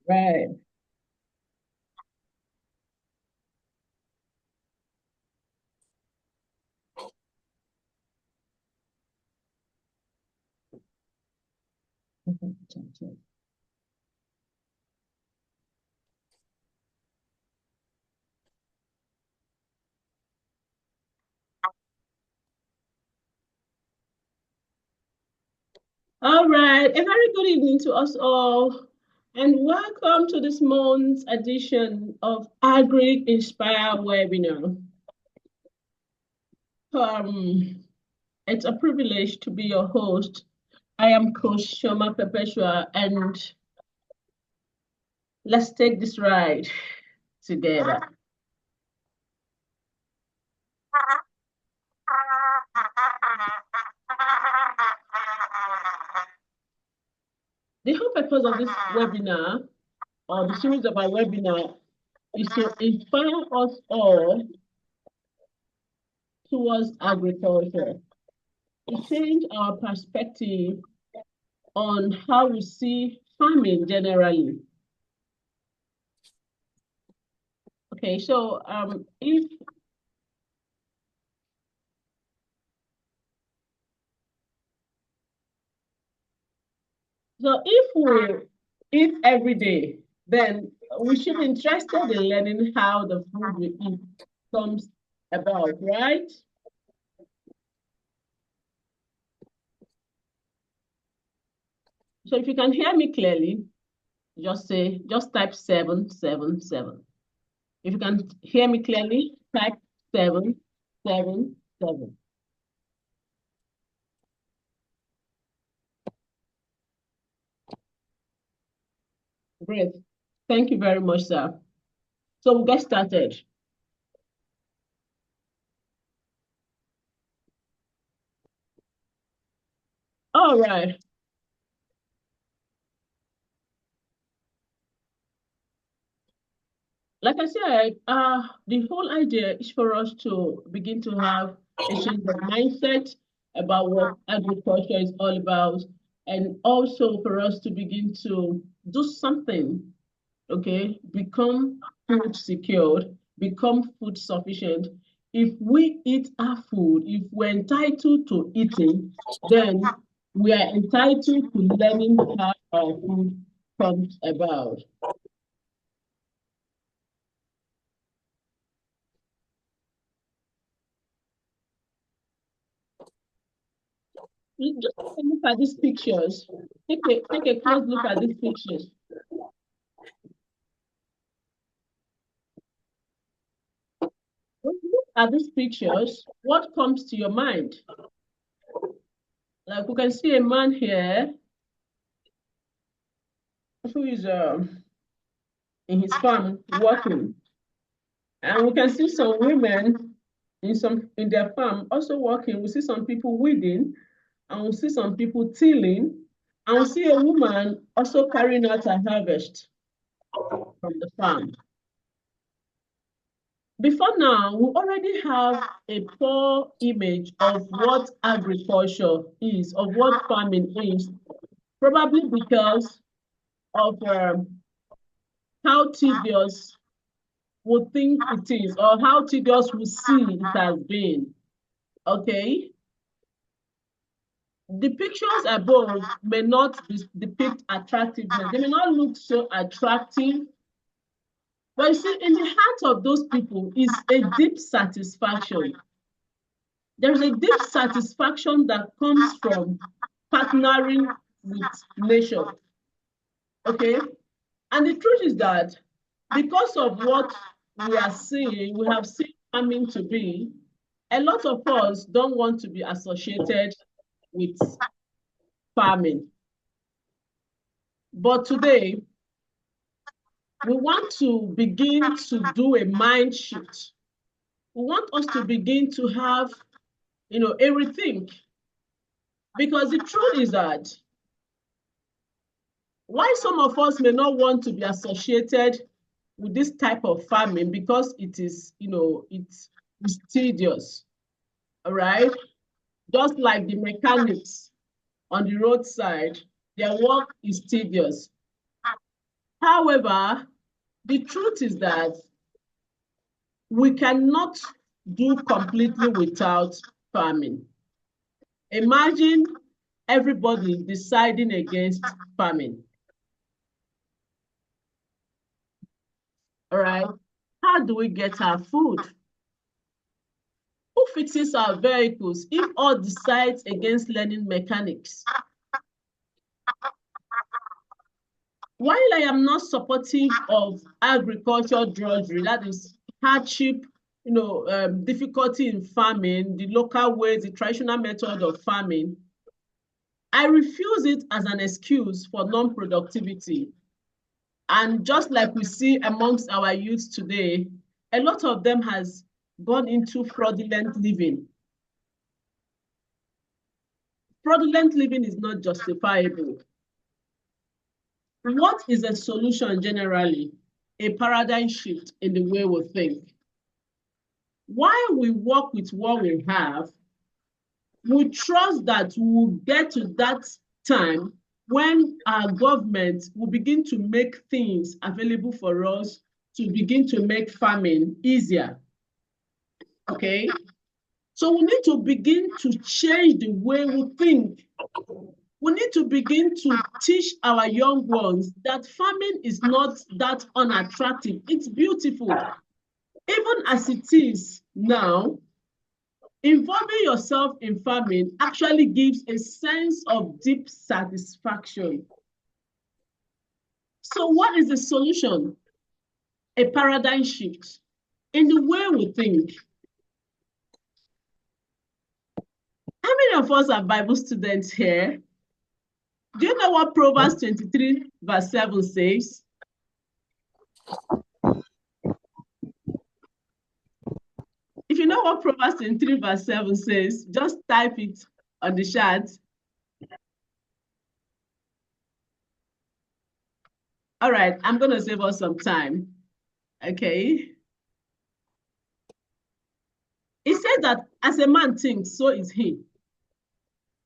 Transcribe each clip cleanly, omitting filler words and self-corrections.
Right. All right. A very good evening to us all, and welcome to this month's edition of Agri Inspire webinar. Um, it's a privilege to be your host. I am Coach Shoma Perpetua, and let's take this ride together. The whole purpose of this webinar, or the series of our webinar, is to inspire us all towards agriculture, to change our perspective on how we see farming generally. Okay, so if we eat every day, then we should be interested in learning how the food we eat comes about, right? So if you can hear me clearly, just type 777. If you can hear me clearly, type 777. Great. Thank you very much, sir. So we'll get started. All right. Like I said, the whole idea is for us to begin to have a change of mindset about what agriculture is all about, and also for us to begin to do something, okay, become food secured, become food sufficient. If we eat our food, if we're entitled to eating, then we are entitled to learning how our food comes about. Just take a look at these pictures. Take a close look at these pictures. When you look at these pictures, what comes to your mind? Like we can see a man here who is in his farm working, and we can see some women in their farm also working. We see some people weeding, and we see some people tilling, and we see a woman also carrying out her harvest from the farm. Before now, we already have a poor image of what agriculture is, of what farming is, probably because of how tedious we think it is, or how tedious we see it has been. Okay? The pictures above may not depict attractiveness. They may not look so attractive. But you see, in the heart of those people is a deep satisfaction. There's a deep satisfaction that comes from partnering with nature. Okay? And the truth is that because of what we are seeing, we have seen farming to be, a lot of us don't want to be associated with farming. But today, we want to begin to do a mind shift. We want us to begin to have, a rethink. Because the truth is that why some of us may not want to be associated with this type of farming because it is, it's tedious. All right. Just like the mechanics on the roadside, their work is tedious. However, the truth is that we cannot do completely without farming. Imagine everybody deciding against farming. All right. How do we get our food? Who fixes our vehicles if all decides against learning mechanics? While I am not supportive of agricultural drudgery, that is hardship, difficulty in farming, the local ways, the traditional method of farming, I refuse it as an excuse for non-productivity. And just like we see amongst our youth today, a lot of them has gone into fraudulent living. Fraudulent living is not justifiable. What is a solution generally? A paradigm shift in the way we think. While we work with what we have, we trust that we will get to that time when our government will begin to make things available for us to begin to make farming easier. Okay? So we need to begin to change the way we think. We need to begin to teach our young ones that farming is not that unattractive. It's beautiful. Even as it is now, involving yourself in farming actually gives a sense of deep satisfaction. So what is the solution? A paradigm shift in the way we think. How many of us are Bible students here? Do you know what Proverbs 23 verse 7 says? If you know what Proverbs 23 verse 7 says, just type it on the chat. All right, I'm going to save us some time. Okay. It says that as a man thinks, so is he.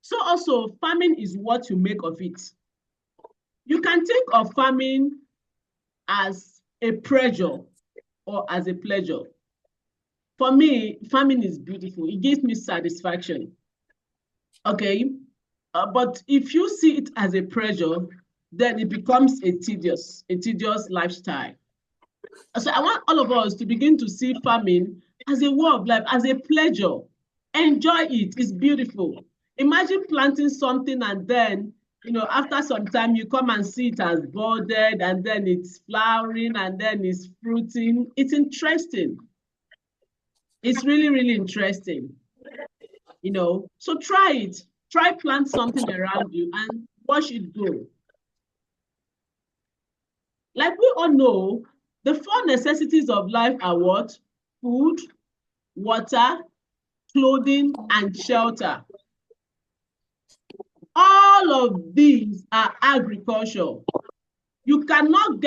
So also, farming is what you make of it. You can think of farming as a pressure or as a pleasure. For me, farming is beautiful. It gives me satisfaction. Okay. But if you see it as a pressure, then it becomes a tedious lifestyle. So I want all of us to begin to see farming as a way of life, as a pleasure. Enjoy it. It's beautiful. Imagine planting something and then, after some time you come and see it as budded and then it's flowering and then it's fruiting. It's interesting. It's really, really interesting. So try it. Try plant something around you and watch it grow. Like we all know, the 4 necessities of life are what? Food, water, clothing, and shelter. All of these are agriculture. You cannot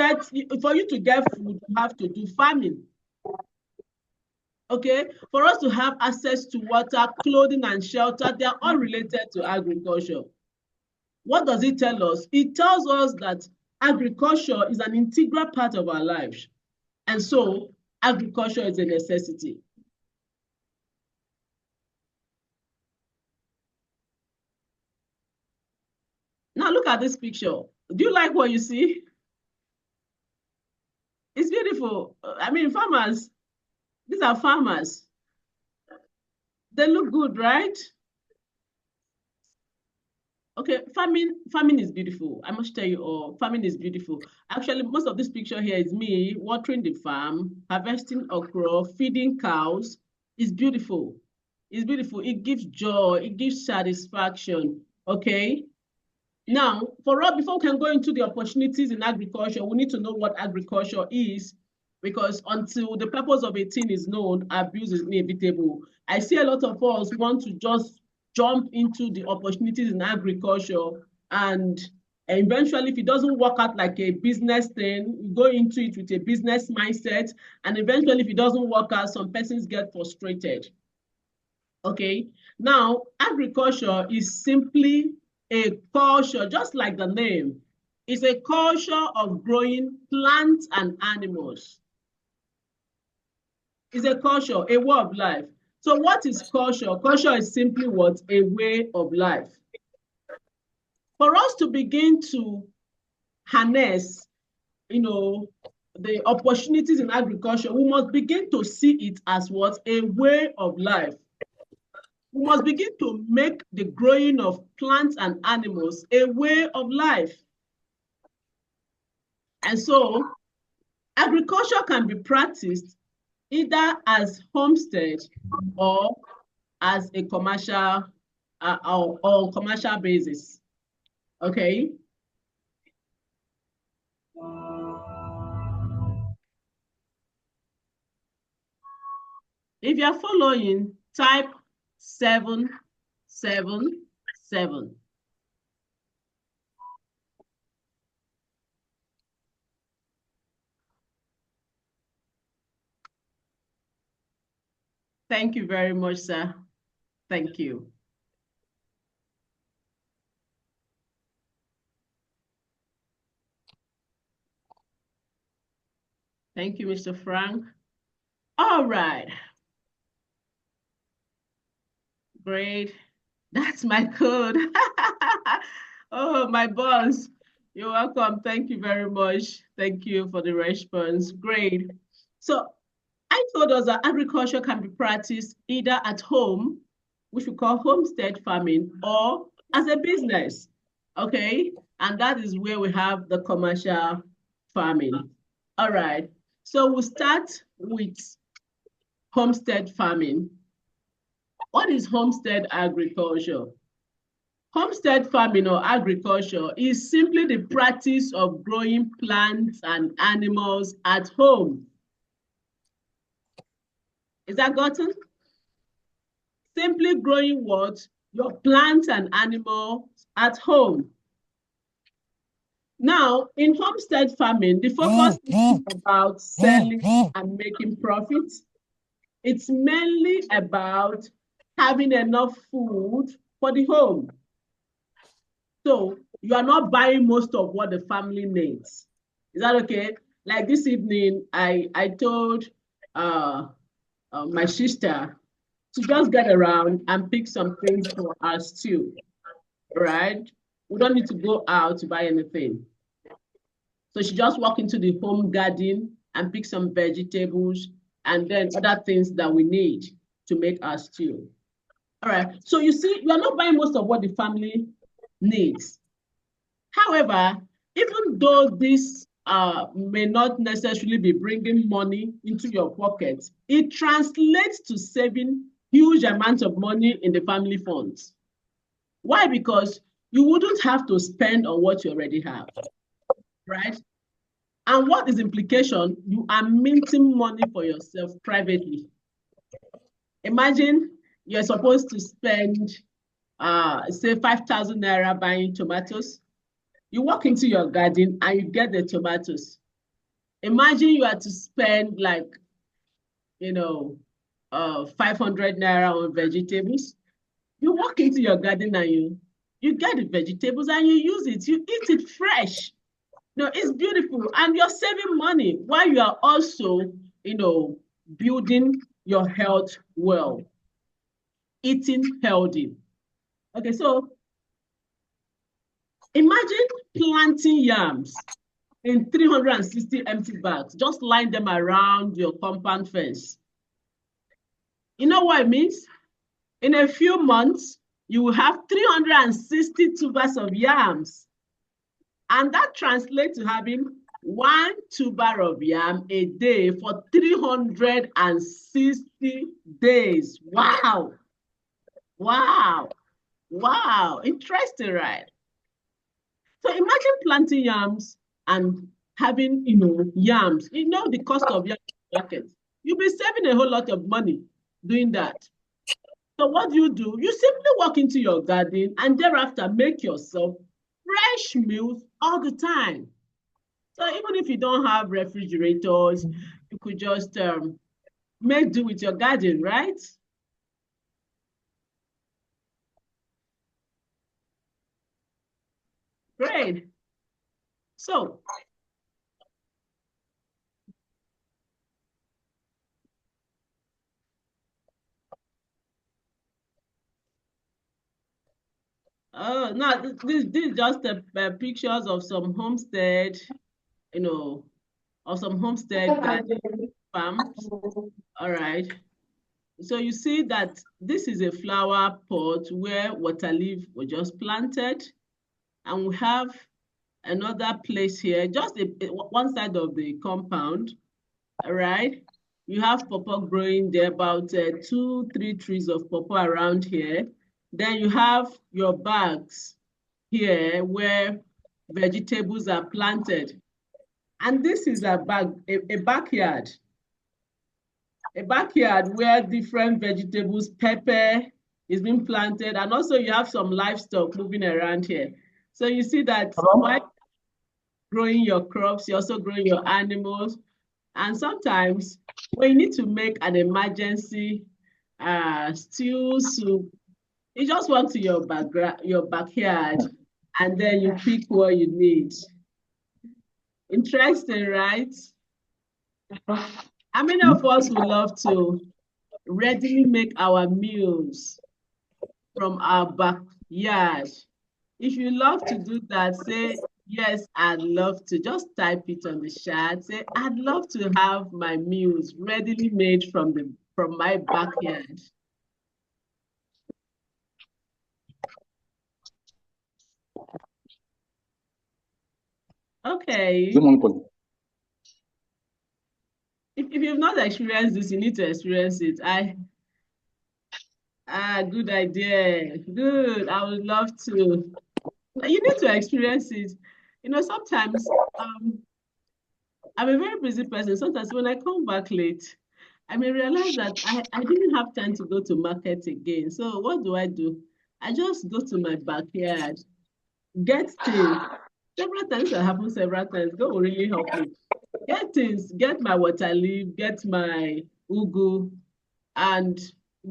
for you to get food, you have to do farming. Okay, for us to have access to water, clothing, and shelter, they are all related to agriculture. What does it tell us? It tells us that agriculture is an integral part of our lives. And so agriculture is a necessity. Now look at this picture. Do you like what you see? It's beautiful. I mean, farmers, these are farmers. They look good, right? Okay, farming is beautiful. I must tell you all, farming is beautiful. Actually, most of this picture here is me watering the farm, harvesting okra, feeding cows. It's beautiful. It's beautiful. It gives joy. It gives satisfaction. Okay. Now, for us, before we can go into the opportunities in agriculture, we need to know what agriculture is, because until the purpose of a thing is known, abuse is inevitable. I see a lot of us want to just jump into the opportunities in agriculture and And eventually, if it doesn't work out like a business thing, you go into it with a business mindset. And eventually, if it doesn't work out, some persons get frustrated. Okay. Now, agriculture is simply a culture, just like the name. It's a culture of growing plants and animals. It's a culture, a way of life. So what is culture? Culture is simply what? A way of life. For us to begin to harness, the opportunities in agriculture, we must begin to see it as what? A way of life. We must begin to make the growing of plants and animals a way of life. And so agriculture can be practiced either as homestead or as a commercial or commercial basis. Okay. If you're following, type 777. Thank you very much, sir. Thank you. Thank you, Mr. Frank. All right. Great. That's my code. Oh, my boss. You're welcome. Thank you very much. Thank you for the response. Great. So I told us that agriculture can be practiced either at home, which we call homestead farming, or as a business. Okay. And that is where we have the commercial farming. All right. So we'll start with homestead farming. What is homestead agriculture? Homestead farming or agriculture is simply the practice of growing plants and animals at home. Is that gotten? Simply growing what? Your plants and animals at home. Now, in homestead farming, the focus is about selling and making profits. It's mainly about having enough food for the home. So you are not buying most of what the family needs. Is that okay? Like this evening, I told my sister to just get around and pick some things for our stew, right? We don't need to go out to buy anything. So she just walked into the home garden and pick some vegetables and then other things that we need to make our stew. All right. So you see, you are not buying most of what the family needs. However, even though this may not necessarily be bringing money into your pocket, it translates to saving huge amounts of money in the family funds. Why? Because you wouldn't have to spend on what you already have, right? And what is implication? You are minting money for yourself privately. Imagine you're supposed to spend, say, 5,000 naira buying tomatoes. You walk into your garden and you get the tomatoes. Imagine you had to spend like, 500 naira on vegetables. You walk into your garden and you get the vegetables and you use it. You eat it fresh. It's beautiful. And you're saving money while you are also, building your health well, eating healthy. Okay, so imagine planting yams in 360 empty bags. Just line them around your compound fence. You know what it means? In a few months, you will have 360 tubers of yams. And that translates to having 1 tuber of yam a day for 360 days. Wow. Wow. Wow. Interesting, right? So imagine planting yams and having, yams. The cost of yams in the market. You'll be saving a whole lot of money doing that. So what do? You simply walk into your garden and thereafter make yourself fresh meals all the time. So even if you don't have refrigerators, you could just make do with your garden, right? Great. So no, this is just pictures of some homestead, you know, of some homestead garden farms. All right. So you see that this is a flower pot where water leaf was just planted, and we have another place here, just one side of the compound. All right. You have pawpaw growing there, about 2, 3 trees of pawpaw around here. Then you have your bags here where vegetables are planted. And this is a backyard. A backyard where different vegetables, pepper is being planted, and also you have some livestock moving around here. So you see that while growing your crops, you're also growing your animals. And sometimes when you need to make an emergency stew soup, you just walk to your backyard, and then you pick what you need. Interesting, right? How many of us would love to readily make our meals from our backyard? If you love to do that, say, yes, I'd love to. Just type it on the chat. Say, I'd love to have my meals readily made from my backyard. Okay. If you've not experienced this, you need to experience it. Good idea. Good. I would love to. You need to experience it. Sometimes I'm a very busy person. Sometimes when I come back late, I may realize that I didn't have time to go to market again. So what do? I just go to my backyard, get things. Several times that happened several times. God will really help me. Get things, get my water leaf, get my ugu, and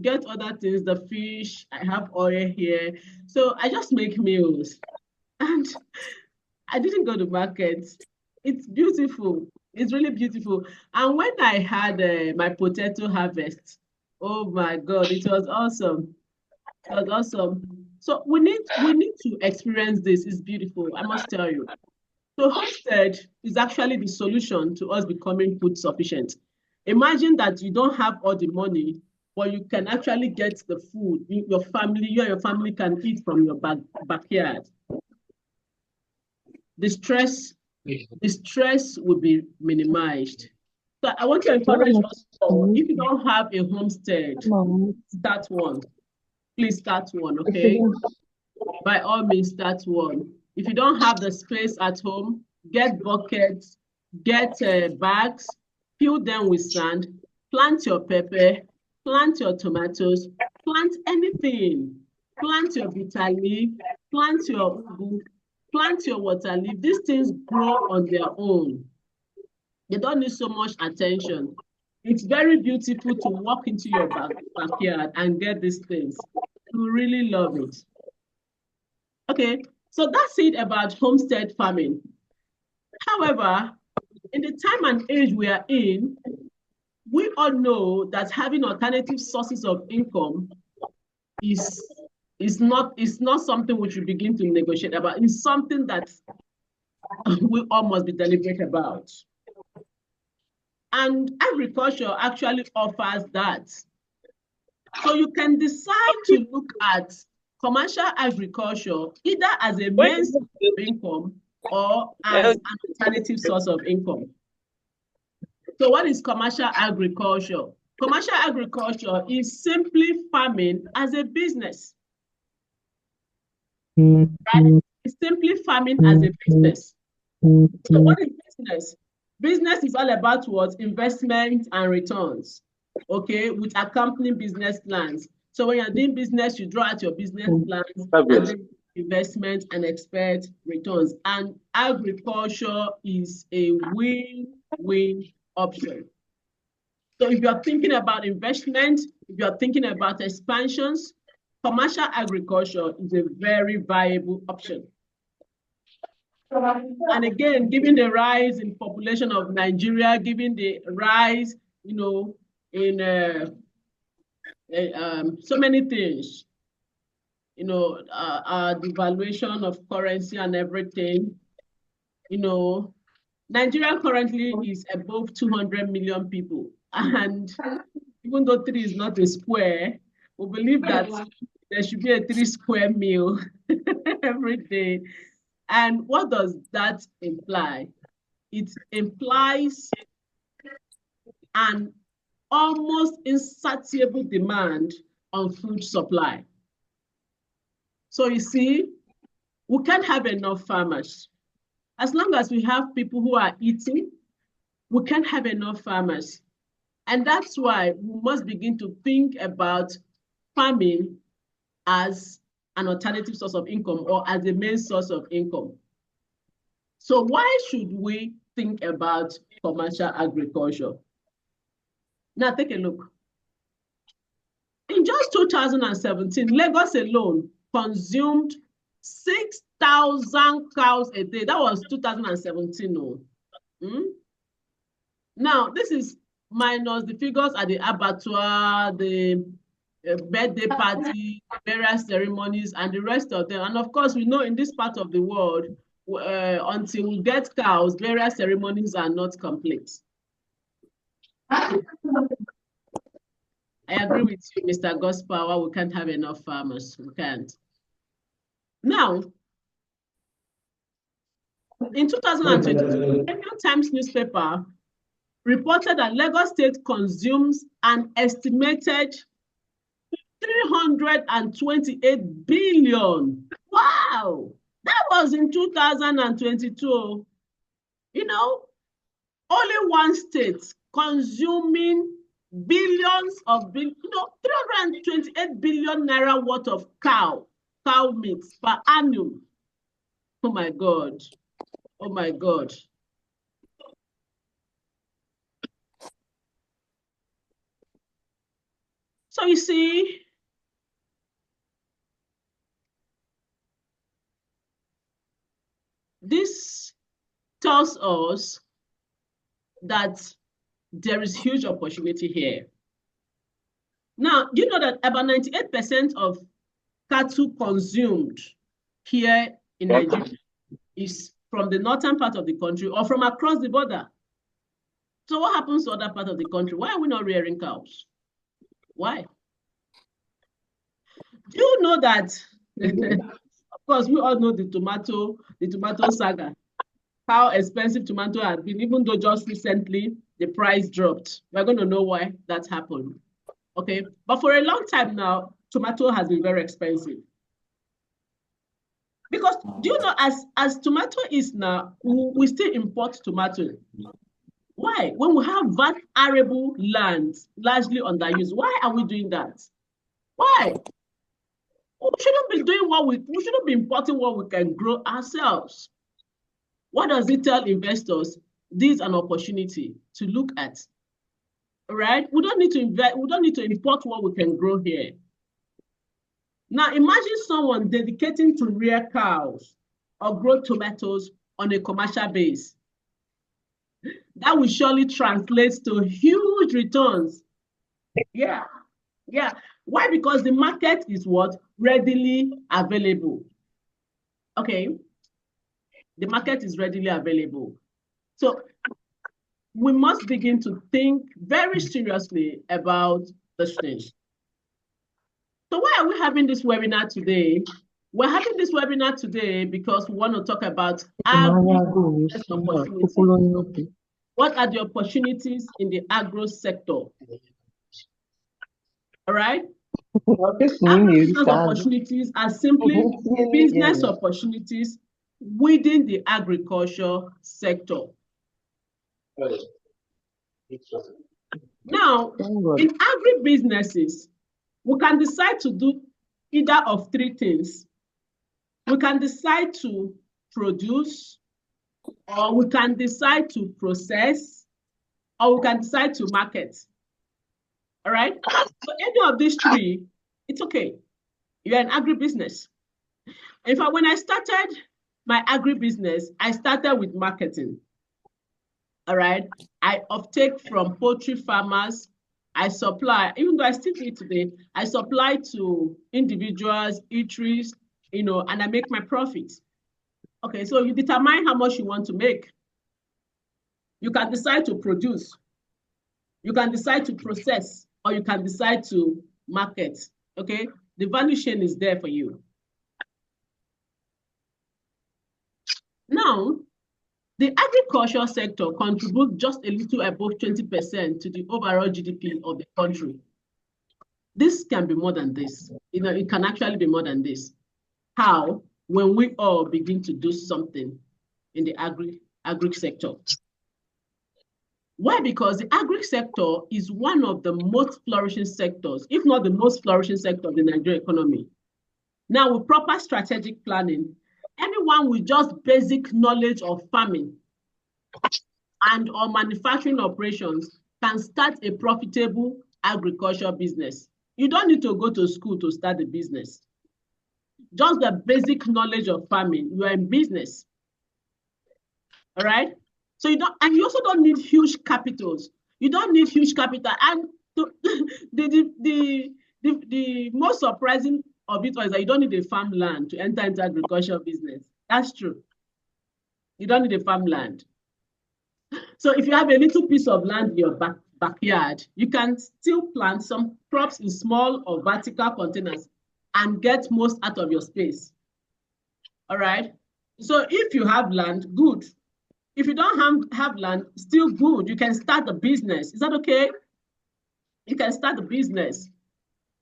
get other things, the fish. I have oil here. So I just make meals. And I didn't go to market. It's beautiful. It's really beautiful. And when I had my potato harvest, oh my God, it was awesome. It was awesome. So we need to experience this. It's beautiful, I must tell you. So homestead is actually the solution to us becoming food sufficient. Imagine that you don't have all the money, but you can actually get the food you and your family can eat from your backyard. The stress will be minimized. So I want to encourage us all, if you don't have a homestead, start one. Please start one, okay? By all means, start one. If you don't have the space at home, get buckets, get bags, fill them with sand, plant your pepper, plant your tomatoes, plant anything. Plant your bitter leaf, plant your ugu, plant your water leaf. These things grow on their own. They don't need so much attention. It's very beautiful to walk into your backyard and get these things. You really love it. Okay, so that's it about homestead farming. However, in the time and age we are in, we all know that having alternative sources of income is not something we should begin to negotiate about. It's something that we all must be deliberate about. And agriculture actually offers that. So you can decide to look at commercial agriculture either as a means of income or as an alternative source of income. So what is commercial agriculture? Commercial agriculture is simply farming as a business. Right? It's simply farming as a business. So what is business? Business is all about what? Investment and returns, okay, with accompanying business plans. So when you're doing business, you draw out your business plans, and then investment, and expect returns. And agriculture is a win-win option. So if you're thinking about investment, if you're thinking about expansions, commercial agriculture is a very viable option. And again, given the rise in population of Nigeria, given the rise, in so many things, devaluation of currency and everything, Nigeria currently is above 200 million people. And even though 3 is not a square, we believe that there should be a 3 square meal every day. And what does that imply? It implies an almost insatiable demand on food supply. So you see, we can't have enough farmers. As long as we have people who are eating, we can't have enough farmers. And that's why we must begin to think about farming as an alternative source of income or as the main source of income. So why should we think about commercial agriculture? Now take a look. In just 2017, Lagos alone consumed 6,000 cows a day. That was 2017. No. Now, this is minus the figures at the abattoir, the birthday party, various ceremonies, and the rest of them. And of course, we know in this part of the world, until we get cows, various ceremonies are not complete. I agree with you, Mr. Gospower. We can't have enough farmers. We can't. Now, in 2022, the Kenyan Times newspaper reported that Lagos State consumes an estimated 328 billion. Wow! That was in 2022. Only one state consuming billions of 328 billion naira worth of cow meat per annum. Oh my God. Oh my God. So you see, this tells us that there is huge opportunity here. Now, you know that about 98% of cattle consumed here in Nigeria is from the northern part of the country or from across the border. So what happens to other parts of the country? Why are we not rearing cows? Why? Do you know that, of course, we all know the tomato saga, how expensive tomato has been, even though just recently the price dropped. We're going to know why that happened. Okay, but for a long time now, tomato has been very expensive. Because do you know, as tomato is now, we still import tomato. Why? When we have vast arable lands largely underused, why are we doing that? Why? We shouldn't be doing we shouldn't be importing what we can grow ourselves. What does it tell investors? This is an opportunity to look at. Right? We don't need to invest, we don't need to import what we can grow here. Now imagine someone dedicating to rear cows or grow tomatoes on a commercial base. That will surely translate to huge returns. Yeah. Why? Because the market is what? Readily available. Okay. The market is readily available. So we must begin to think very seriously about this thing. So why are we having this webinar today? We're having this webinar today because we want to talk about opportunities. What are the opportunities in the agro sector? All right? Business opportunities are simply business opportunities within the agriculture sector. Now, in agribusinesses, we can decide to do either of three things. We can decide to produce, or we can decide to process, or we can decide to market. All right? So any of these three, it's okay. You're an agribusiness. In fact, when I started my agribusiness, I started with marketing. All right? I offtake from poultry farmers. I supply, even though I still do it today, I supply to individuals, eateries, and I make my profits. Okay, so you determine how much you want to make. You can decide to produce. You can decide to process, or you can decide to market. Okay, the value chain is there for you. Now, the agriculture sector contributes just a little above 20% to the overall GDP of the country. This can be more than this. It can actually be more than this. How? When we all begin to do something in the agri sector. Why? Because the agri sector is one of the most flourishing sectors, if not the most flourishing sector of the Nigerian economy. Now, with proper strategic planning, anyone with just basic knowledge of farming and or manufacturing operations can start a profitable agriculture business. You don't need to go to school to start a business. Just the basic knowledge of farming, you are in business. All right? So you also don't need huge capitals. You don't need huge capital. And the most surprising of it is that you don't need a farmland to enter into agriculture business. That's true. You don't need a farmland. So if you have a little piece of land in your backyard, you can still plant some crops in small or vertical containers and get most out of your space. All right? So if you have land, good. If you don't have land, still good. You can start a business. Is that okay? You can start a business.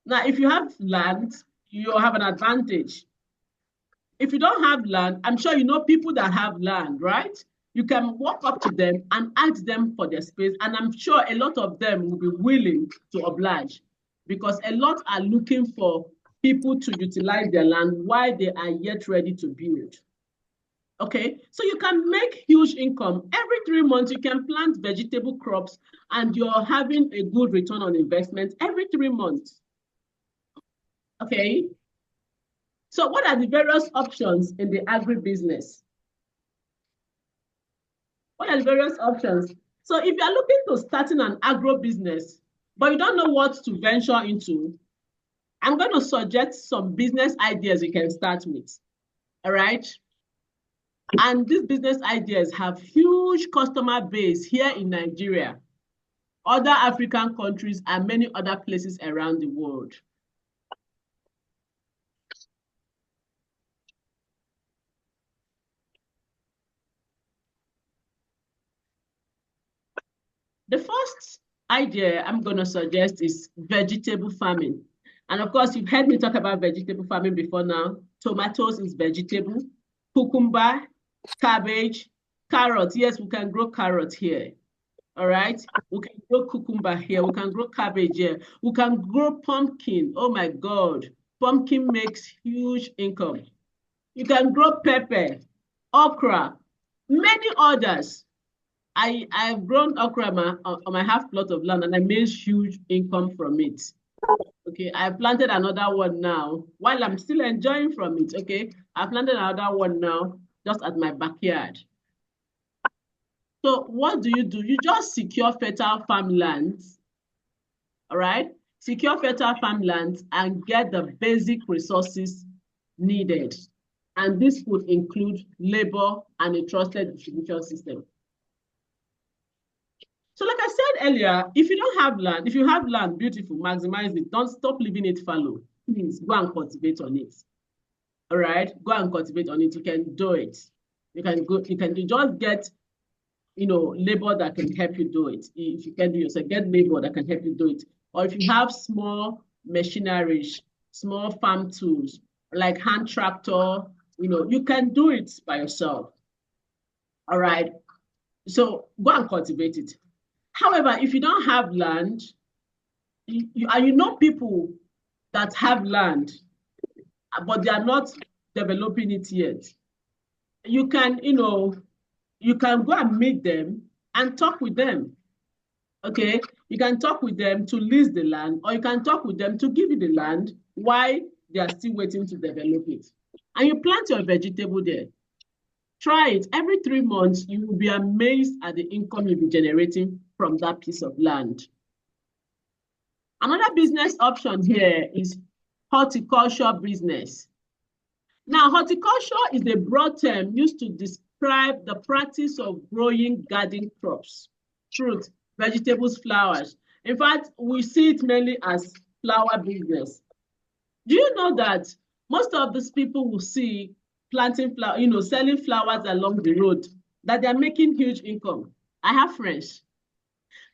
Now, if you have land, you have an advantage. If you don't have land, I'm sure you know people that have land, right? You can walk up to them and ask them for their space. And I'm sure a lot of them will be willing to oblige because a lot are looking for people to utilize their land while they are yet ready to build. Okay, so you can make huge income. Every 3 months, you can plant vegetable crops and you're having a good return on investment every 3 months. Okay, so what are the various options in the agribusiness? What are the various options? So if you're looking to starting an agro business, but you don't know what to venture into, I'm going to suggest some business ideas you can start with. All right. And these business ideas have huge customer base here in Nigeria, other African countries, and many other places around the world. The first idea I'm going to suggest is vegetable farming. And of course, you've heard me talk about vegetable farming before now. Tomatoes is vegetable, cucumber, cabbage, carrots. Yes, we can grow carrots here. All right. We can grow cucumber here. We can grow cabbage here. We can grow pumpkin. Oh my God. Pumpkin makes huge income. You can grow pepper, okra, many others. I've grown okra on my half plot of land and I made huge income from it. Okay, I planted another one now while I'm still enjoying from it. Okay, I planted another one now just at my backyard. So what do? You just secure fertile farmlands, all right? Secure fertile farmlands and get the basic resources needed. And this would include labor and a trusted distribution system. So like I said earlier, if you don't have land, if you have land, beautiful, maximize it. Don't stop leaving it fallow. Please go and cultivate on it. All right, go and cultivate on it. You can do it. You can just get, labor that can help you do it. If you can do yourself, get labor that can help you do it. Or if you have small machinery, small farm tools, like hand tractor, you can do it by yourself. All right, so go and cultivate it. However, if you don't have land, you know people that have land, but they developing it yet, you can, you can go and meet them and talk with them. Okay, you can talk with them to lease the land, or you can talk with them to give you the land while they are still waiting to develop it. And you plant your vegetable there. Try it. Every 3 months, you will be amazed at the income you'll be generating from that piece of land. Another business option here is horticulture business. Now, horticulture is a broad term used to describe the practice of growing garden crops, fruit, vegetables, flowers. In fact, we see it mainly as flower business. Do you know that most of these people will see planting flower, selling flowers along the road, that they're making huge income? I have friends.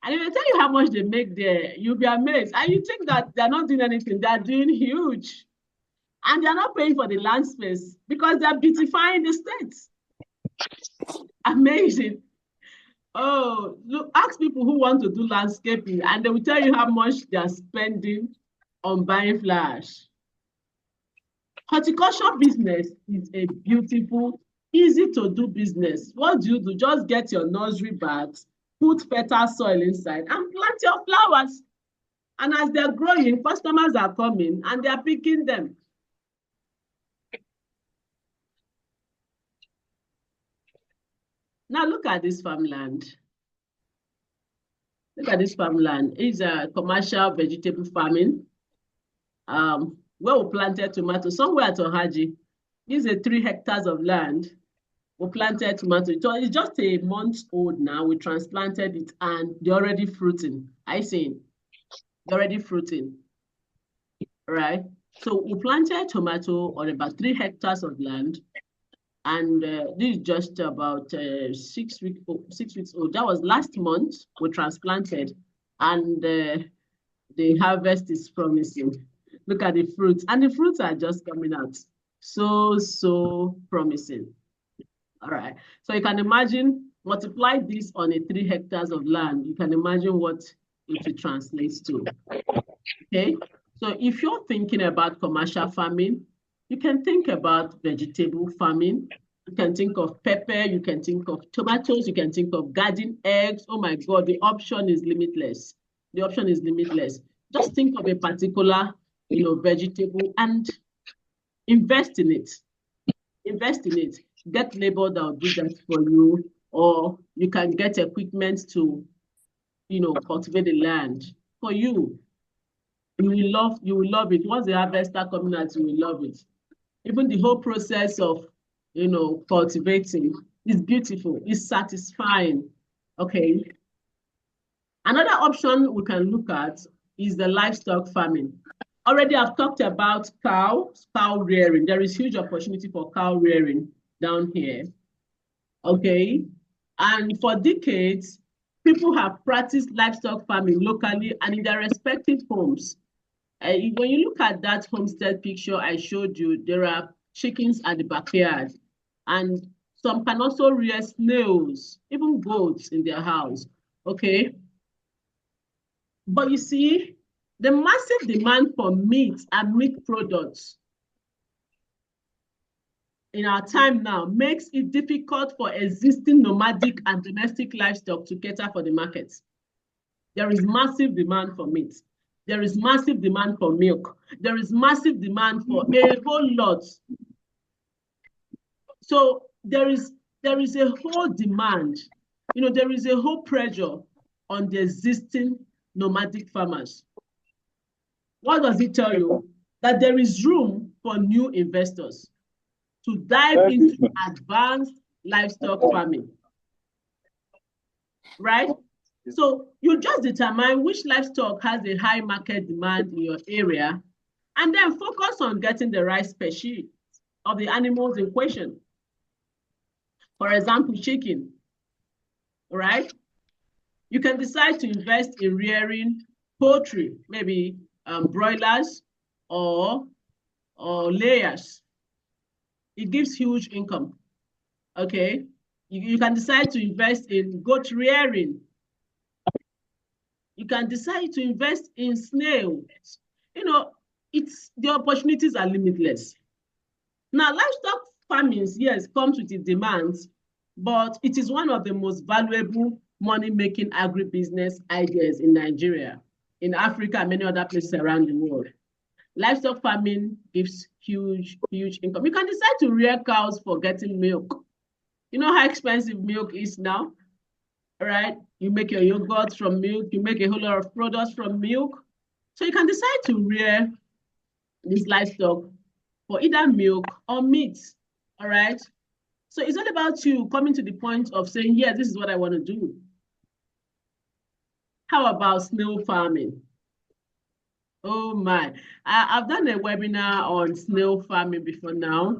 And if I tell you how much they make there, you'll be amazed. And you think that they're not doing anything, they're doing huge. And they're not paying for the land space because they're beautifying the states. Amazing. Oh, look, ask people who want to do landscaping and they will tell you how much they're spending on buying flowers. Horticulture business is a beautiful, easy to do business. What do? Just get your nursery bags, put fertile soil inside and plant your flowers. And as they're growing, customers are coming and they're picking them. Now look at this farmland. Look at this farmland. It's a commercial vegetable farming. Where we planted tomato, somewhere at Ohaji. This is 3 hectares of land. We planted tomato. So it's just a month old now. We transplanted it and they're already fruiting. I see. They're already fruiting. Right? So we planted tomato on about 3 hectares of land. And this is just about 6 weeks old. That was last month we transplanted. And the harvest is promising. Look at the fruits. And the fruits are just coming out. So promising. All right. So you can imagine, multiply this on a 3 hectares of land. You can imagine what it will translate to. Okay. So if you're thinking about commercial farming, you can think about vegetable farming. You can think of pepper. You can think of tomatoes. You can think of garden eggs. Oh my God, the option is limitless. The option is limitless. Just think of a particular, vegetable and invest in it. Invest in it. Get labor that will do that for you, or you can get equipment to, cultivate the land for you. You will love it. Once the harvester coming out, you will love it. Even the whole process of, cultivating is beautiful. It's satisfying. Okay. Another option we can look at is the livestock farming. Already I've talked about cow rearing. There is huge opportunity for cow rearing down here. Okay. And for decades, people have practiced livestock farming locally and in their respective homes. When you look at that homestead picture I showed you, there are chickens at the backyard, and some can also rear snails, even goats in their house. Okay. But you see, the massive demand for meat and meat products in our time now makes it difficult for existing nomadic and domestic livestock to cater for the market. There is massive demand for meat. There is massive demand for milk. There is massive demand for a whole lot. So there is a whole demand, there is a whole pressure on the existing nomadic farmers. What does it tell you? That there is room for new investors to dive into advanced livestock farming, right? So you just determine which livestock has a high market demand in your area, and then focus on getting the right species of the animals in question. For example, chicken, right? You can decide to invest in rearing poultry, maybe broilers or layers. It gives huge income, okay? You can decide to invest in goat rearing. You can decide to invest in snails. The opportunities are limitless. Now, livestock farming, yes, comes with its demands, but it is one of the most valuable money-making agribusiness ideas in Nigeria, in Africa, and many other places around the world. Livestock farming gives huge, huge income. You can decide to rear cows for getting milk. You know how expensive milk is now, right? You make your yogurt from milk, you make a whole lot of products from milk. So you can decide to rear this livestock for either milk or meat, all right? So it's all about you coming to the point of saying, yeah, this is what I want to do. How about snail farming? Oh my, I've done a webinar on snail farming before now.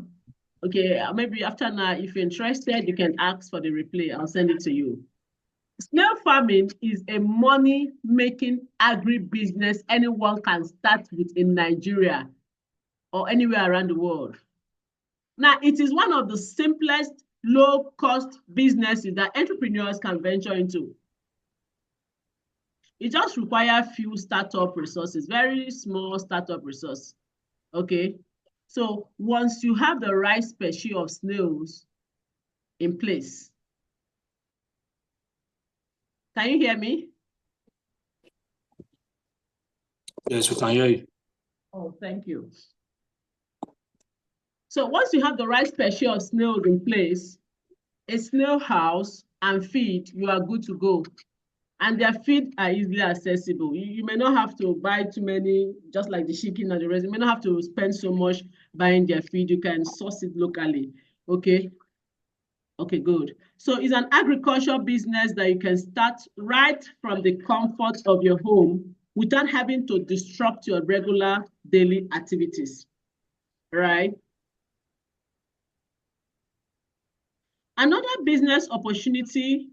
Okay, maybe after now, if you're interested, you can ask for the replay. I'll send it to you. Snail farming is a money-making agribusiness anyone can start with in Nigeria or anywhere around the world. Now, it is one of the simplest, low-cost businesses that entrepreneurs can venture into. It just requires few startup resources, very small startup resource. Okay. So once you have the right species of snails in place, can you hear me? Yes, we can hear you. Oh, thank you. So once you have the right species of snails in place, a snail house and feed, you are good to go. And their feed are easily accessible. You may not have to buy too many, just like the chicken and the rest. You may not have to spend so much buying their feed. You can source it locally. Okay. Okay, good. So it's an agricultural business that you can start right from the comfort of your home without having to disrupt your regular daily activities, right? Another business opportunity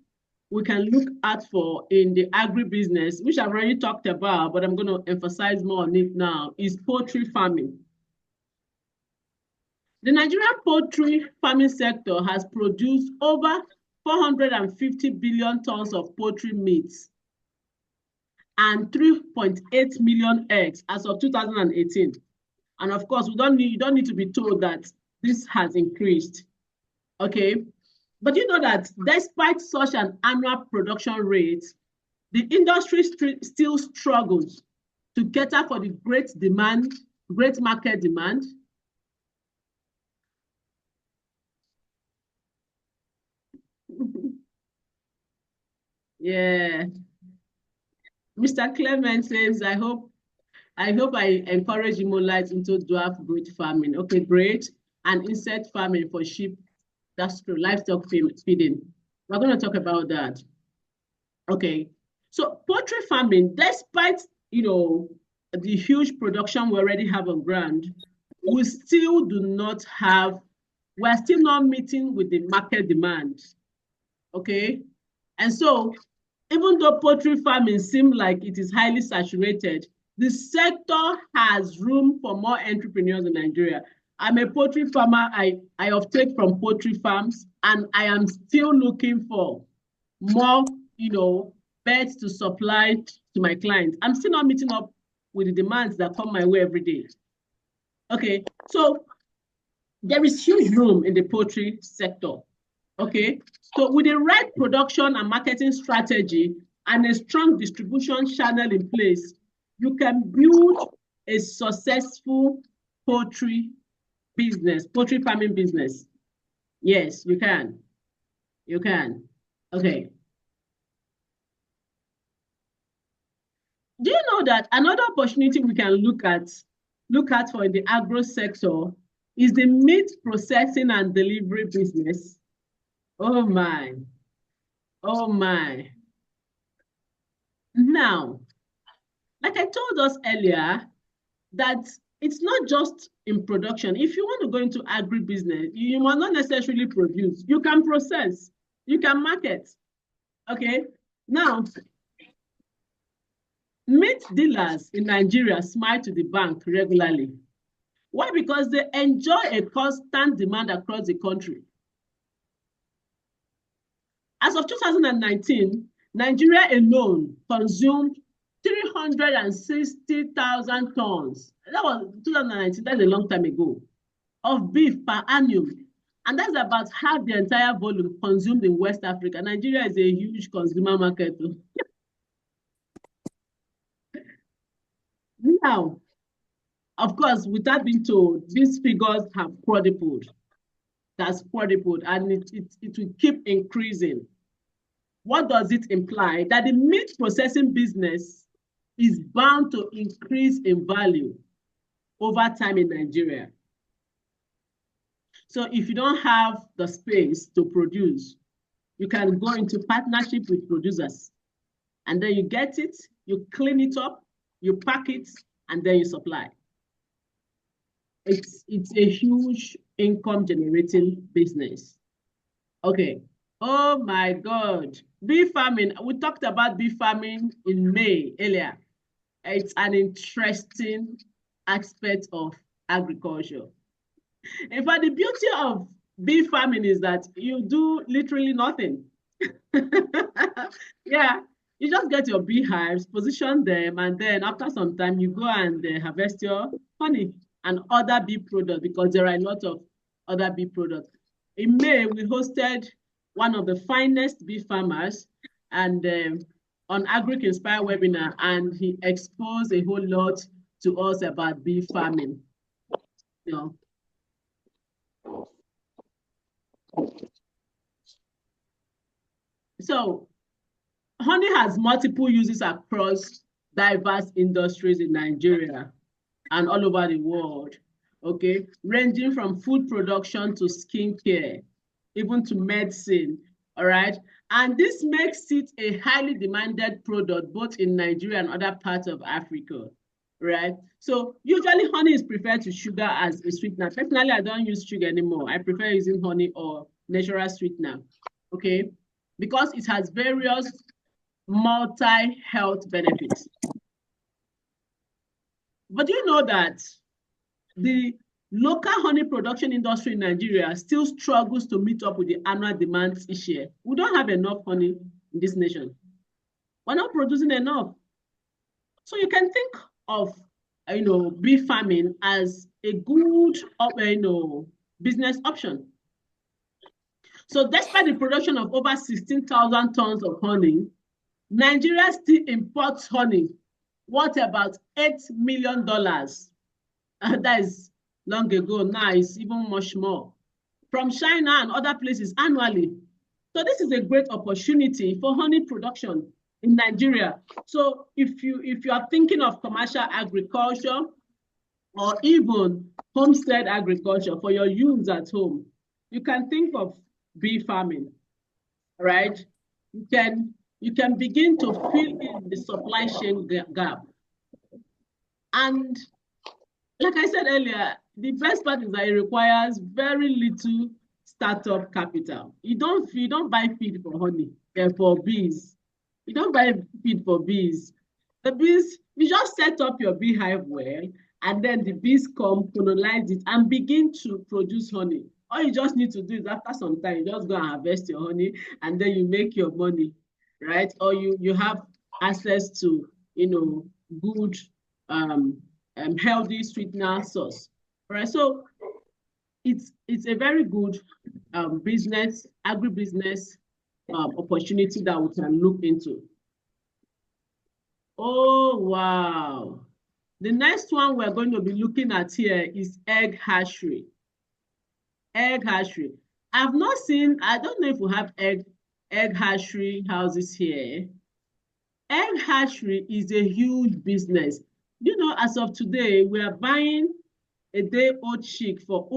we can look at for in the agribusiness, which I've already talked about, but I'm going to emphasize more on it now, is poultry farming. The Nigerian poultry farming sector has produced over 450 billion tons of poultry meat and 3.8 million eggs as of 2018. And of course, you don't need to be told that this has increased. Okay. But you know that despite such an annual production rate, the industry still struggles to cater for the great market demand. Yeah. Mr. Clement says, I hope I encourage Imolites into dwarf goat farming. Okay, great. And insect farming for sheep. That's true. Livestock feeding. We're going to talk about that. Okay. So poultry farming, despite the huge production we already have on ground, we're still not meeting with the market demand. Okay. And so even though poultry farming seems like it is highly saturated, the sector has room for more entrepreneurs in Nigeria. I'm a poultry farmer. I offtake from poultry farms, and I am still looking for more, birds to supply to my clients. I'm still not meeting up with the demands that come my way every day. Okay, so there is huge room in the poultry sector. Okay, so with the right production and marketing strategy and a strong distribution channel in place, you can build a successful poultry farming business. Yes, you can. You can. Okay. Do you know that another opportunity we can look at for the agro sector is the meat processing and delivery business? Oh my. Oh my. Now, like I told us earlier, that it's not just in production. If you want to go into agribusiness, you must not necessarily produce. You can process, you can market. Okay. Now, meat dealers in Nigeria smile to the bank regularly. Why? Because they enjoy a constant demand across the country. As of 2019, Nigeria alone consumed 360,000 tons. That was 2019, that's a long time ago. of beef per annum. And that's about half the entire volume consumed in West Africa. Nigeria is a huge consumer market. Now, of course, without being told, these figures have quadrupled. That's quadrupled, and it will keep increasing. What does it imply? That the meat processing business is bound to increase in value over time in Nigeria. So if you don't have the space to produce, you can go into partnership with producers. And then you get it, you clean it up, you pack it, and then you supply. It's a huge income generating business. Okay. Oh my God. Bee farming. We talked about bee farming in May earlier. It's an interesting aspect of agriculture. In fact, the beauty of bee farming is that you do literally nothing. Yeah, you just get your beehives, position them, and then after some time, you go and harvest your honey and other bee products, because there are a lot of other bee products. In May, we hosted one of the finest bee farmers and on Agro Inspire webinar, and he exposed a whole lot to us about bee farming. You know. So honey has multiple uses across diverse industries in Nigeria and all over the world, okay? Ranging from food production to skincare, even to medicine, all right? And this makes it a highly demanded product both in Nigeria and other parts of Africa, right? So usually honey is preferred to sugar as a sweetener. Personally, I don't use sugar anymore. I prefer using honey or natural sweetener, okay? Because it has various multi-health benefits. But do you know that the local honey production industry in Nigeria still struggles to meet up with the annual demands each year? We don't have enough honey in this nation. We're not producing enough. So you can think of, bee farming as a good, business option. So despite the production of over 16,000 tons of honey, Nigeria still imports honey worth about $8 million. That is long ago. Now it's even much more from China and other places annually. So this is a great opportunity for honey production in Nigeria. So if you are thinking of commercial agriculture or even homestead agriculture for your use at home, you can think of bee farming, right? You can begin to fill in the supply chain gap. And like I said earlier, the best part is that it requires very little startup capital. You don't buy feed for honey, for bees. You don't buy feed for bees. The bees, you just set up your beehive well, and then the bees come, colonize it, and begin to produce honey. All you just need to do is after some time, you just go and harvest your honey, and then you make your money, right? Or you have access to, good, healthy sweetener source, right? So it's a very good business, agribusiness opportunity that we can look into. Oh, wow. The next one we're going to be looking at here is egg hatchery. Egg hatchery. I've not seen, I don't know if we have egg hatchery houses here. Egg hatchery is a huge business. As of today, we are buying a day-old chick for